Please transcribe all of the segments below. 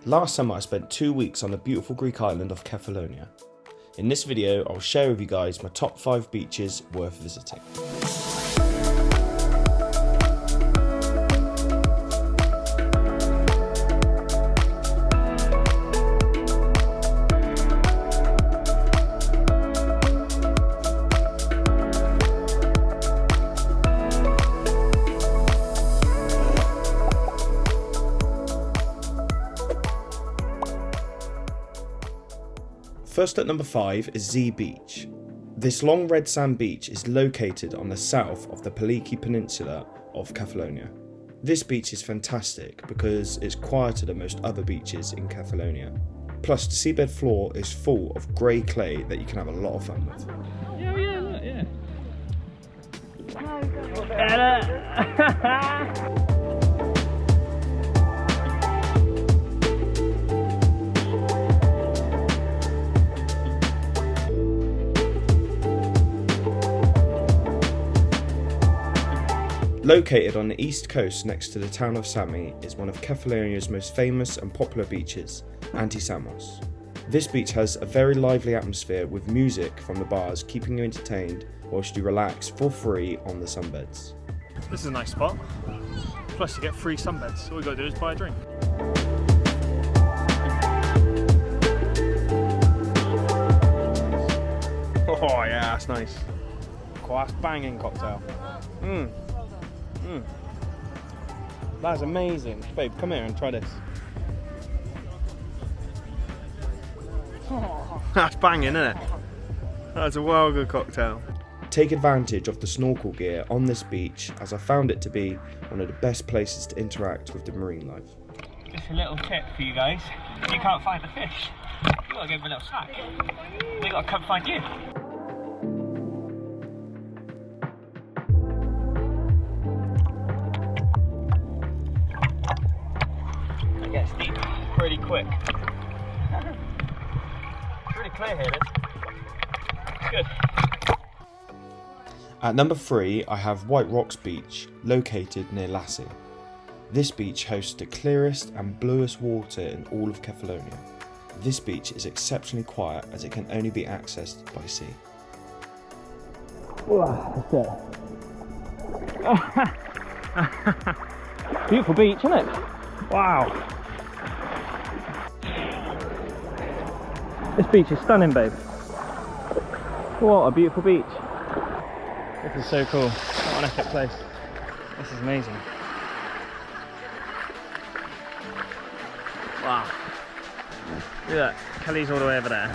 Last summer I spent 2 weeks on the beautiful Greek island of Kefalonia. In this video I'll share with you guys my top 5 beaches worth visiting. First at number 5 is Z Beach. This long red sand beach is located on the south of the Peliki Peninsula of Kefalonia. This beach is fantastic because it's quieter than most other beaches in Kefalonia. Plus the seabed floor is full of grey clay that you can have a lot of fun with. Yeah, look, yeah. Located on the east coast next to the town of Sami is one of Kefalonia's most famous and popular beaches, Antisamos. This beach has a very lively atmosphere with music from the bars keeping you entertained whilst you relax for free on the sunbeds. This is a nice spot. Plus you get free sunbeds. All we gotta do is buy a drink. Oh yeah, that's nice. Quite banging cocktail. That's amazing. Babe, come here and try this. That's banging, isn't it? That's a well good cocktail. Take advantage of the snorkel gear on this beach as I found it to be one of the best places to interact with the marine life. Just a little tip for you guys. If you can't find the fish, you gotta give them a little snack. They gotta come find you. It gets deep pretty quick. It's really clear here, it's good. At number 3 I have White Rocks Beach, located near Lassi. This beach hosts the clearest and bluest water in all of Kefalonia. This beach is exceptionally quiet as it can only be accessed by sea. Wow, that's it. Beautiful beach, isn't it? Wow. This beach is stunning, babe. What a beautiful beach. This is so cool. What an epic place. This is amazing. Wow. Look at that. Kelly's all the way over there.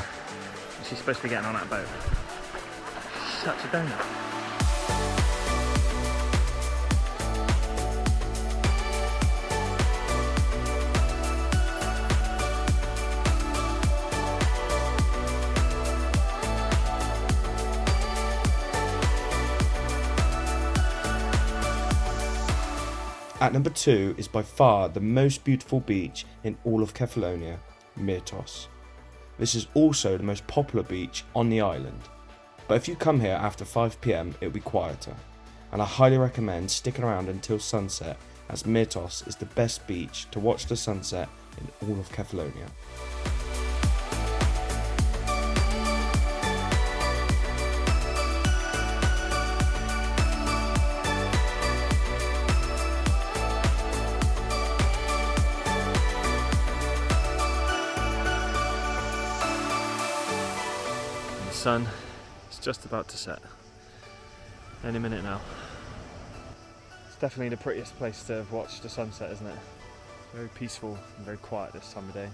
She's supposed to be getting on that boat. Such a donut. At number 2 is by far the most beautiful beach in all of Kefalonia, Myrtos. This is also the most popular beach on the island, but if you come here after 5 PM it'll be quieter, and I highly recommend sticking around until sunset as Myrtos is the best beach to watch the sunset in all of Kefalonia. The sun is just about to set. Any minute now. It's definitely the prettiest place to have watched the sunset, isn't it? Very peaceful and very quiet this time of day.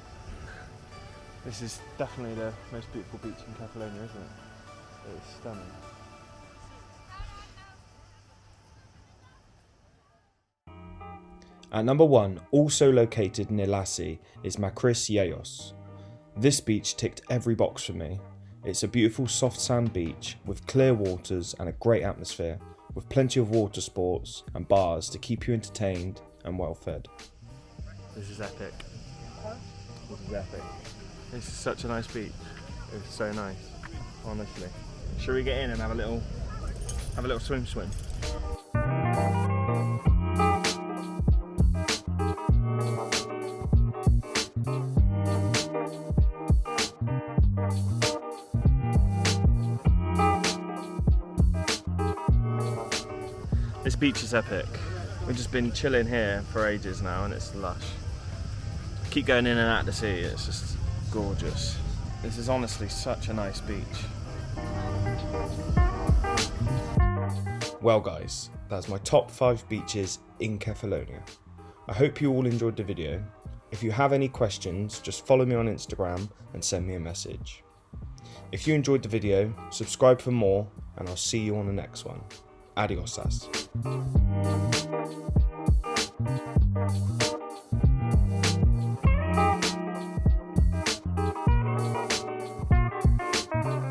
This is definitely the most beautiful beach in Kefalonia, isn't it? It's stunning. At number 1, also located near Lassi, is Makris Gialos. This beach ticked every box for me. It's a beautiful soft sand beach with clear waters and a great atmosphere, with plenty of water sports and bars to keep you entertained and well fed. This is epic. This is epic. This is such a nice beach. It's so nice, honestly. Should we get in and have a little swim? beach is epic. We've just been chilling here for ages now and it's lush. Keep going in and out to sea, it's just gorgeous. This is honestly such a nice beach. Well guys, that's my top 5 beaches in Kefalonia. I hope you all enjoyed the video. If you have any questions, just follow me on Instagram and send me a message. If you enjoyed the video, subscribe for more and I'll see you on the next one. Adiosas.